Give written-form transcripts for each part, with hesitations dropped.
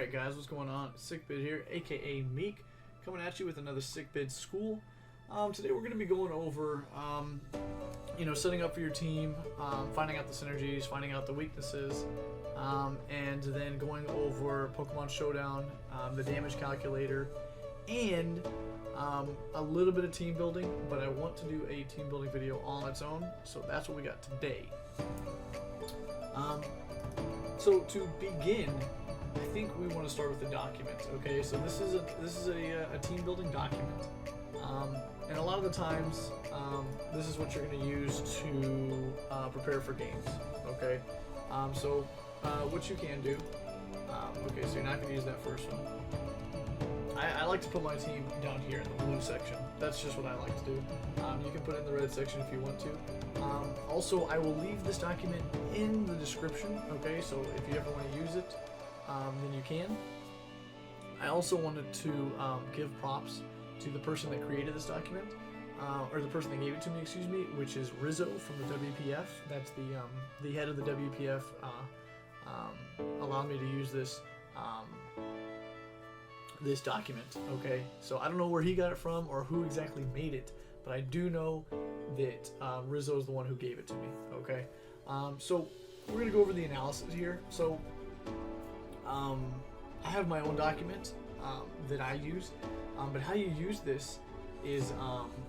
Alright guys, what's going on? SickBid here, aka Meek, coming at you with another SickBid School. Today we're going to be going over, setting up for your team, finding out the synergies, finding out the weaknesses, and then going over Pokemon Showdown, the damage calculator, and a little bit of team building, but I want to do a team building video on its own, so that's what we got today. So to begin, I think we want to start with the document. Okay, so this is a team building document, and a lot of the times this is what you're going to use to prepare for games. Okay, so what you can do. Okay, so you're not going to use that first one. I like to put my team down here in the blue section. That's just what I like to do. You can put it in the red section if you want to. Also, I will leave this document in the description. Okay, so if you ever want to use it, then you can. I also wanted to give props to the person that created this document, or the person that gave it to me, excuse me, which is Rizzo from the WPF. That's the head of the WPF. Allowed me to use this this document. Okay, so I don't know where he got it from or who exactly made it, but I do know that Rizzo is the one who gave it to me. Okay, so we're gonna go over the analysis here. So I have my own document that I use, but how you use this is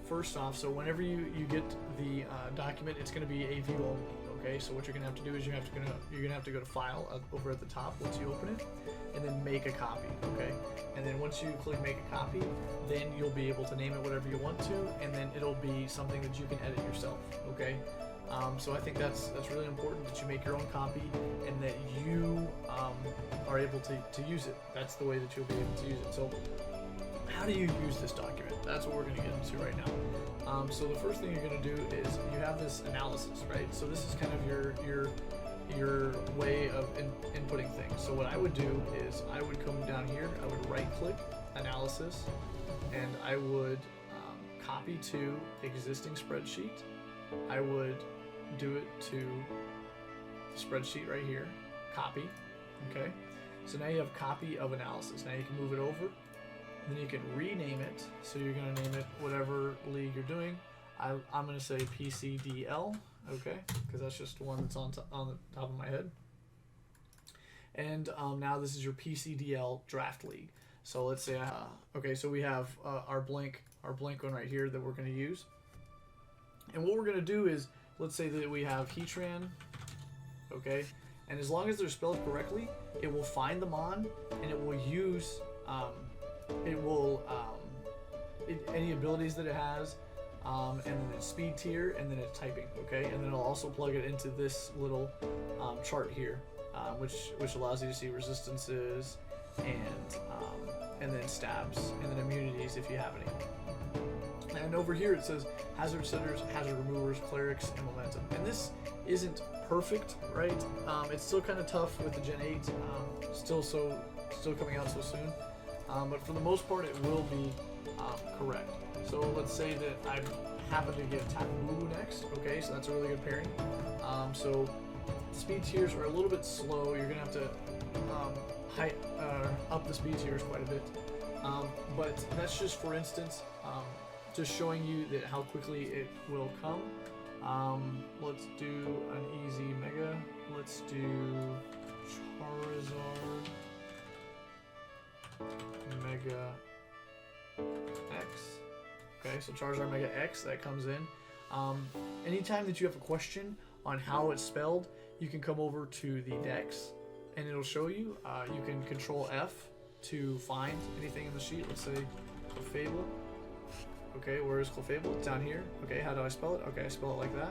first off, so whenever you get the document, it's going to be a view only. Okay, so what you're going to have to do is you're going to have to go to File over at the top once you open it, and then make a copy. Okay, and then once you click Make a Copy, then you'll be able to name it whatever you want to, and then it'll be something that you can edit yourself. Okay. So I think that's really important that you make your own copy and that you are able to use it. That's the way that you'll be able to use it. So how do you use this document? That's what we're going to get into right now. So the first thing you're going to do is you have this analysis, right? So this is kind of your way of inputting things. So what I would do is I would come down here, I would right click Analysis, and I would copy to existing spreadsheet. I would do it to the spreadsheet right here, copy. Okay, so now you have copy of analysis. Now you can move it over, and then you can rename it. So you're going to name it whatever league you're doing. I'm going to say PCDL, okay, because that's just the one that's on the top of my head. And now this is your PCDL draft league. So let's say, okay, so we have our blank one right here that we're going to use. And what we're going to do is, let's say that we have Heatran, okay, and as long as they're spelled correctly, it will find them on, and it will use, any abilities that it has, and then its speed tier, and then its typing, okay, and then it'll also plug it into this little chart here, which allows you to see resistances, and then stabs, and then immunities if you have any. And over here it says hazard setters, hazard removers, clerics, and momentum. And this isn't perfect, right? It's still kind of tough with the Gen 8, still coming out so soon. But for the most part, it will be correct. So let's say that I happen to get Taboo next. Okay, so that's a really good pairing. So speed tiers are a little bit slow. You're gonna have to up the speed tiers quite a bit. But that's just for instance. Just showing you that how quickly it will come. Let's do an easy Mega. Let's do Charizard Mega X. Okay, so Charizard Mega X, that comes in. Anytime that you have a question on how it's spelled, you can come over to the Dex, and it'll show you. You can Control F to find anything in the sheet. Let's say Clefable. Okay, where is Clefable? It's down here. Okay, how do I spell it? Okay, I spell it like that.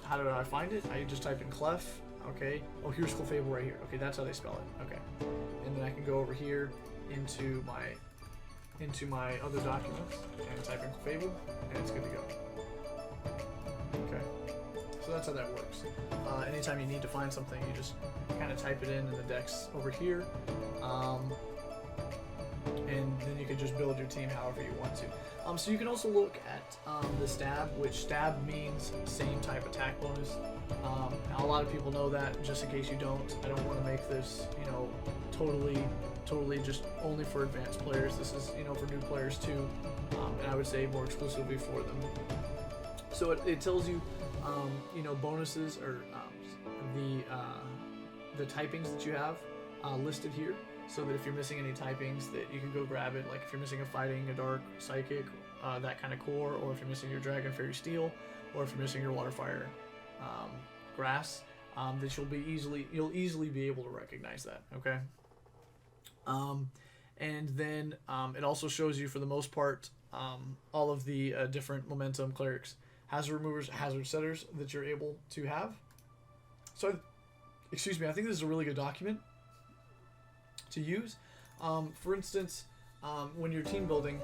How do I find it? I just type in Clef. Okay. Oh, here's Clefable right here. Okay, that's how they spell it. Okay. And then I can go over here into my other documents and type in Clefable, and it's good to go. Okay. So that's how that works. Anytime you need to find something, you just kind of type it in the Dex over here. and then you can just build your team however you want to. So you can also look at the stab, which stab means same type attack bonus. Now a lot of people know that. Just in case you don't, I don't want to make this, totally just only for advanced players. This is, for new players too, and I would say more exclusively for them. So it tells you, bonuses or the typings that you have listed here, so that if you're missing any typings, that you can go grab it. Like if you're missing a fighting, a dark, psychic, that kind of core, or if you're missing your dragon, fairy, steel, or if you're missing your water, fire, grass, that you'll easily be able to recognize that. Okay. And then it also shows you, for the most part, all of the different momentum, clerics, hazard removers, hazard setters that you're able to have. So, excuse me, I think this is a really good document to use. For instance, when you're team building,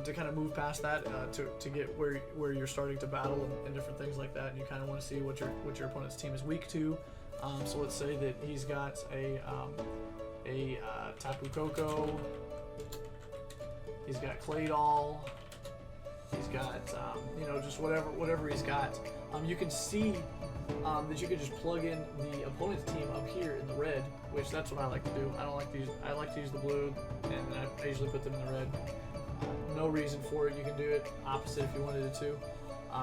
to kind of move past that, to get where you're starting to battle and different things like that, and you kind of want to see what your opponent's team is weak to. So let's say that he's got a Tapu Koko, he's got Claydol, he's got just whatever he's got. You can see that you can just plug in the opponent's team up here in the red, which that's what I like to do. I like to use the blue, and I usually put them in the red. No reason for it. You can do it opposite if you wanted to.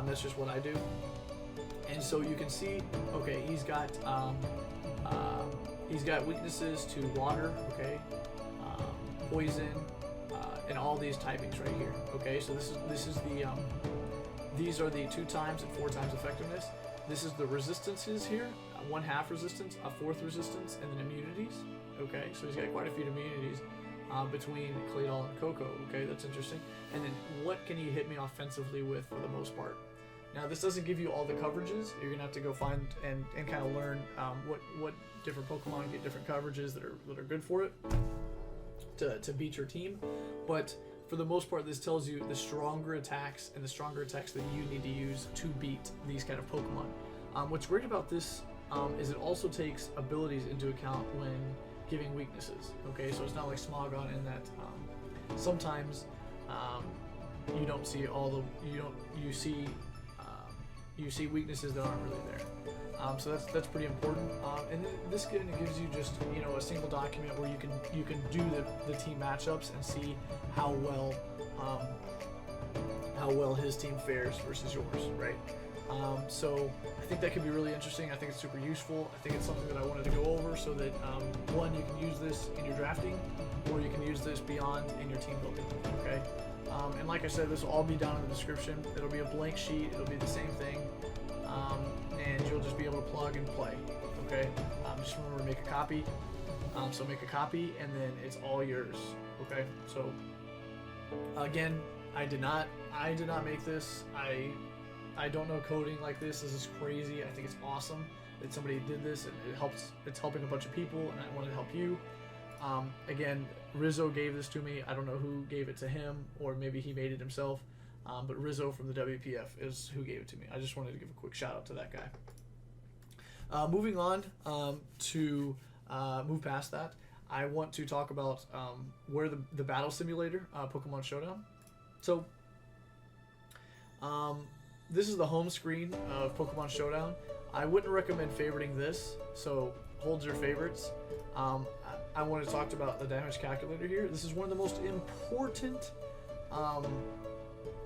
That's just what I do. And so you can see, okay, he's got weaknesses to water, okay, poison, and all these typings right here. Okay, so this is the these are the 2 times and 4 times effectiveness. This is the resistances here, 1/2 resistance, a 4th resistance, and then immunities. Okay, so he's got quite a few immunities between Claydol and Coco. Okay, that's interesting. And then what can he hit me offensively with for the most part? Now this doesn't give you all the coverages. You're gonna have to go find and kind of learn what different Pokemon get different coverages that are good for it to beat your team. But for the most part, this tells you the stronger attacks and the stronger attacks that you need to use to beat these kind of Pokemon. What's great about this is it also takes abilities into account when giving weaknesses. Okay, so it's not like Smogon in that sometimes you don't see you see weaknesses that aren't really there. So that's pretty important. And then this gives you just a single document where you can do the team matchups and see how well his team fares versus yours, right? So I think that could be really interesting. I think it's super useful. I think it's something that I wanted to go over so that one, you can use this in your drafting, or you can use this beyond in your team building. Okay. And like I said, this will all be down in the description. It'll be a blank sheet. It'll be the same thing. And you'll just be able to plug and play. Okay. Just remember to make a copy. So make a copy, and then it's all yours. Okay. So again, I did not make this. I don't know coding like this. This is crazy. I think it's awesome that somebody did this, and it's helping a bunch of people, and I wanted to help you. Again, Rizzo gave this to me. I don't know who gave it to him, or maybe he made it himself. But Rizzo from the WPF is who gave it to me. I just wanted to give a quick shout out to that guy. Moving on to move past that, I want to talk about where the battle simulator, Pokemon Showdown. So this is the home screen of Pokemon Showdown. I wouldn't recommend favoriting this, so hold your favorites. I want to talk about the damage calculator here. This is one of the most important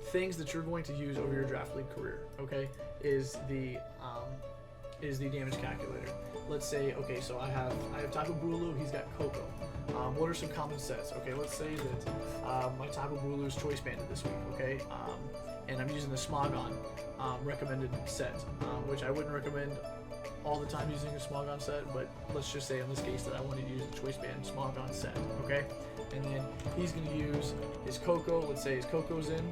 things that you're going to use over your draft league career. Okay, is the damage calculator. Let's say, okay, so I have Tapu Bulu, he's got Coco. What are some common sets? Okay, let's say that my Tapu Bulu's choice banded this week. Okay, and I'm using the Smogon recommended set, which I wouldn't recommend all the time using a Smogon set, but let's just say in this case that I wanted to use the choice band Smogon set. Okay, and then he's going to use his Coco. Let's say his Coco's in.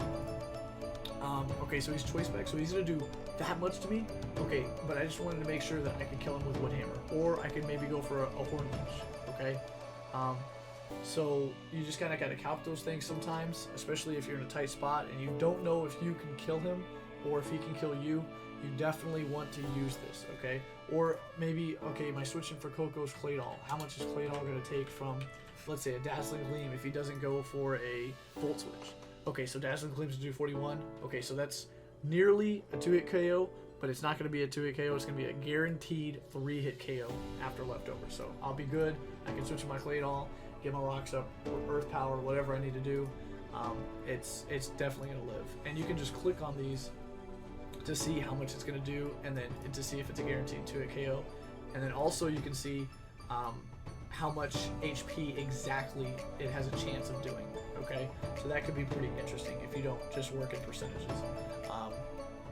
Okay, so he's choice back, so he's going to do that much to me. Okay, but I just wanted to make sure that I could kill him with Wood Hammer, or I could maybe go for a Horn Leech. Okay, so you just kind of got to count those things sometimes, especially if you're in a tight spot and you don't know if you can kill him or if he can kill you. You definitely want to use this, okay? Or maybe, okay, my switching for Coco's Claydol. How much is Claydol going to take from let's say a Dazzling Gleam, if he doesn't go for a Volt Switch. Okay, so Dazzling Gleam's do 41. Okay, so that's nearly a 2-hit KO, but it's not going to be a 2-hit KO. It's going to be a guaranteed 3-hit KO after leftover. So I'll be good. I can switch to my Clay Doll, get my rocks up, Earth Power, whatever I need to do. It's definitely going to live. And you can just click on these to see how much it's going to do, and then to see if it's a guaranteed 2-hit KO. And then also you can see how much HP exactly it has a chance of doing. Okay, so that could be pretty interesting if you don't just work in percentages.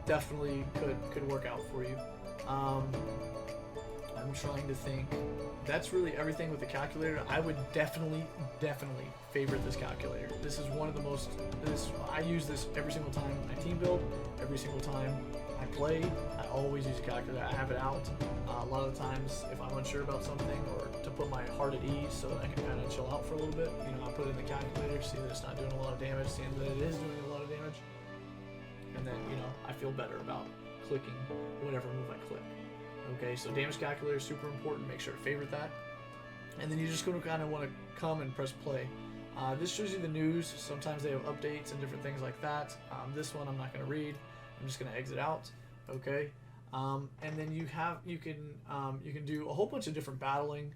Definitely could work out for you. I'm trying to think. That's really everything with the calculator. I would definitely favorite this calculator. This is one of the most. I use this every single time I team build. Every single time I play, I always use a calculator. I have it out. A lot of the times, if I'm unsure about something, or to put my heart at ease so that I can kind of chill out for a little bit, I put it in the calculator, see that it's not doing a lot of damage, seeing that it is doing a lot of damage, and then I feel better about clicking whatever move I click. Okay, so damage calculator is super important. Make sure to favorite that, and then you're just going to kind of want to come and press play. This shows you the news. Sometimes they have updates and different things like that. This one I'm not going to read. I'm just going to exit out. Okay, and then you can do a whole bunch of different battling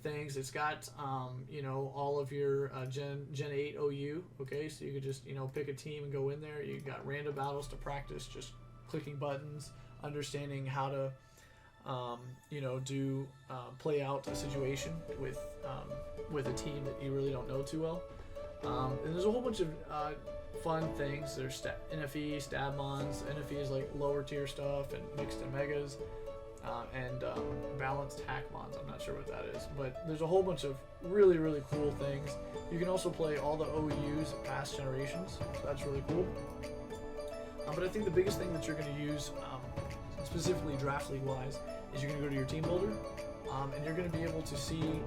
things. It's got all of your Gen 8 OU. Okay, so you could just pick a team and go in there. You got random battles to practice, just clicking buttons, understanding how to play out a situation with a team that you really don't know too well. And there's a whole bunch of fun things. There's NFE, Stabmons. NFE is like lower tier stuff, and mixed and megas, and balanced Hackmons. I'm not sure what that is, but there's a whole bunch of really cool things. You can also play all the OUs past generations, so that's really cool. But I think the biggest thing that you're going to use, specifically draft league wise, is you're going to go to your team builder, and you're going to be able to see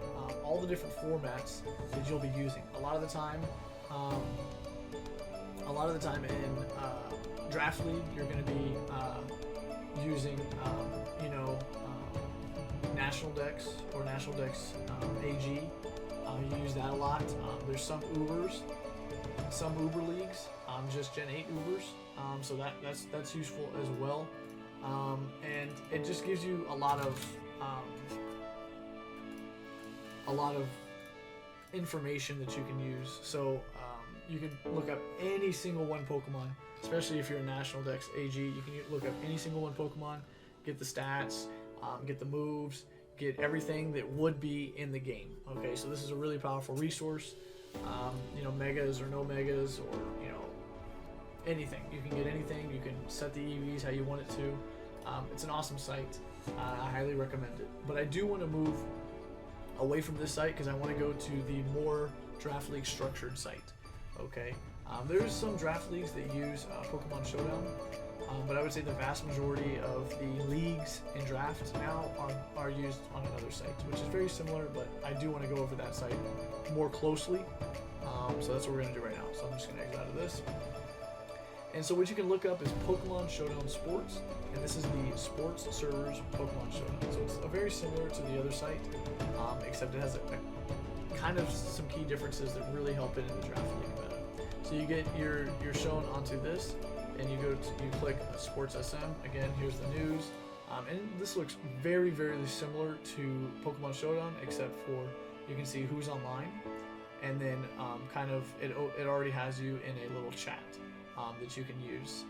all the different formats that you'll be using. A lot of the time in draft league, you're going to be using national decks or national decks AG. You use that a lot. There's some Uber leagues, just Gen 8 Ubers. So that's useful as well, and it just gives you a lot of information that you can use. So you can look up any single one Pokemon, especially if you're a National Dex AG. You can look up any single one Pokemon, get the stats, get the moves, get everything that would be in the game. Okay, so this is a really powerful resource. Megas or no megas, or anything. You can get anything. You can set the EVs how you want it to. It's an awesome site. I highly recommend it. But I do want to move away from this site because I want to go to the more draft league structured site. Okay, there's some draft leagues that use Pokemon Showdown, but I would say the vast majority of the leagues in drafts now are used on another site, which is very similar, but I do want to go over that site more closely. So that's what we're going to do right now. So I'm just going to exit out of this. And so what you can look up is Pokemon Showdown Sports, and this is the sports servers Pokemon Showdown. So it's very similar to the other site, except it has a kind of some key differences that really help it in the draft league meta. So you're shown onto this, and you click Sports SM. Again, here's the news, and this looks very similar to Pokemon Showdown, except for you can see who's online, and then it already has you in a little chat that you can use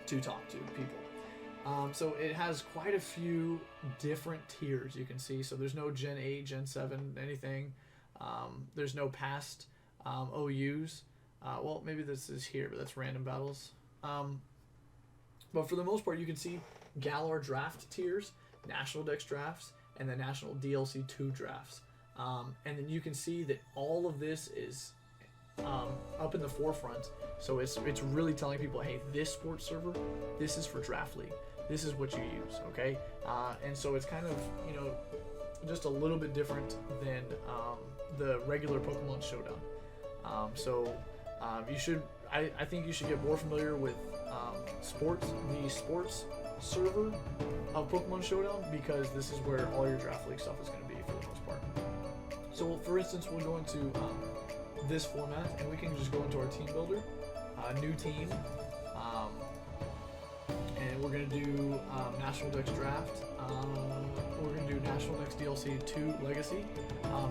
to talk to people. So it has quite a few different tiers, you can see. So there's no Gen 8, Gen 7, anything. There's no past OUs. Well, maybe this is here, but that's random battles. But for the most part, you can see Galar draft tiers, National Dex drafts, and the National DLC 2 drafts. And then you can see that all of this is up in the forefront. So it's really telling people, hey, this sports server, this is for draft league. This is what you use, okay? And so it's kind of, just a little bit different than the regular Pokemon Showdown. I think you should get more familiar with the sports server of Pokemon Showdown, because this is where all your draft league stuff is going to be for the most part. So for instance, we'll go into this format, and we can just go into our team builder, new team, and we're going to do National Dex Draft. We're going to do National Dex DLC 2 Legacy.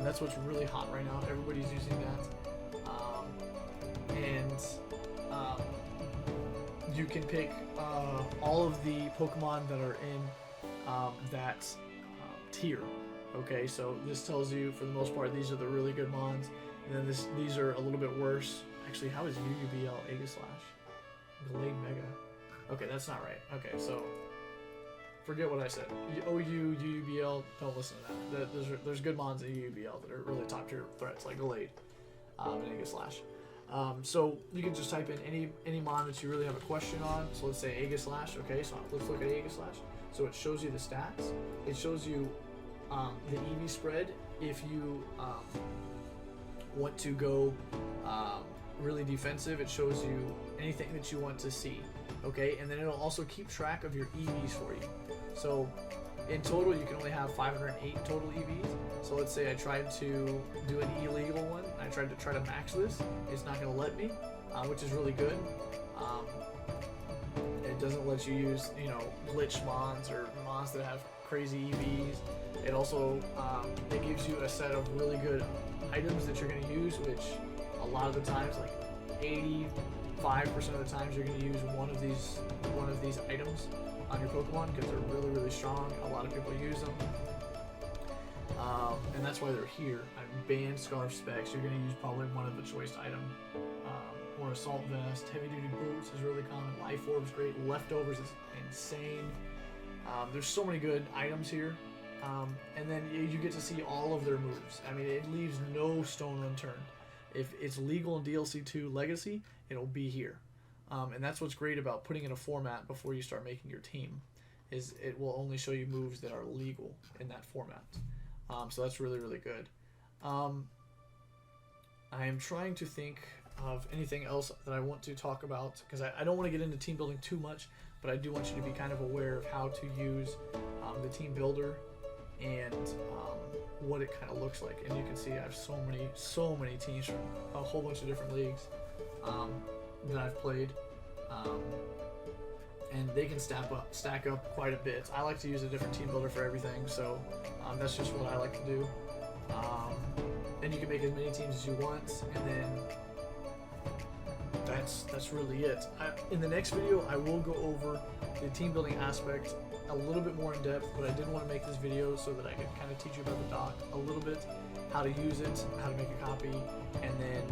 That's what's really hot right now. Everybody's using that. You can pick all of the Pokemon that are in that tier. Okay, so this tells you, for the most part, these are the really good mons, and then these are a little bit worse. Actually, how is UUBL Aegislash? Glade Mega. Okay, that's not right. Okay, so forget what I said. OU, UUBL, don't listen to that. There's good mons in UUBL that are really top tier threats, like Glade and Aegislash. So you can just type in any mon that you really have a question on. So let's say Aegislash. Okay, so let's look at Aegislash. So it shows you the stats. It shows you the EV spread if you want to go really defensive. It shows you anything that you want to see. Okay, and then it'll also keep track of your EVs for you. So in total, you can only have 508 total EVs. So let's say I tried to do an illegal one. I tried to max this. It's not going to let me, which is really good. It doesn't let you use, glitch mons or mons that have crazy EVs. It also it gives you a set of really good items that you're going to use, which a lot of the times, like 85% of the times, you're going to use one of these items on your Pokemon because they're really, really strong. A lot of people use them, and that's why they're here. Band Scarf Specs, you're going to use probably one of the choice items, or Assault Vest. Heavy Duty Boots is really common. Life Orb's great. Leftovers is insane. There's so many good items here, and then you get to see all of their moves. I mean, it leaves no stone unturned. If it's legal in DLC 2 Legacy, it'll be here. And that's what's great about putting in a format before you start making your team, is it will only show you moves that are legal in that format. So that's really, really good. I am trying to think of anything else that I want to talk about, because I don't want to get into team building too much, but I do want you to be kind of aware of how to use the team builder and what it kind of looks like. And you can see I have so many teams from a whole bunch of different leagues that I've played, and they can stack up quite a bit. I like to use a different team builder for everything, so that's just what I like to do. And you can make as many teams as you want, and then that's really it. In the next video, I will go over the team building aspect a little bit more in depth, but I did want to make this video so that I could kind of teach you about the dock a little bit, how to use it, how to make a copy, and then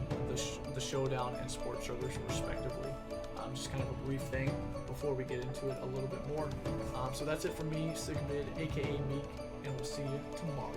the Showdown and Sports servers respectively. Just kind of a brief thing before we get into it a little bit more. So that's it for me, Sigmid, aka Meek, and we'll see you tomorrow.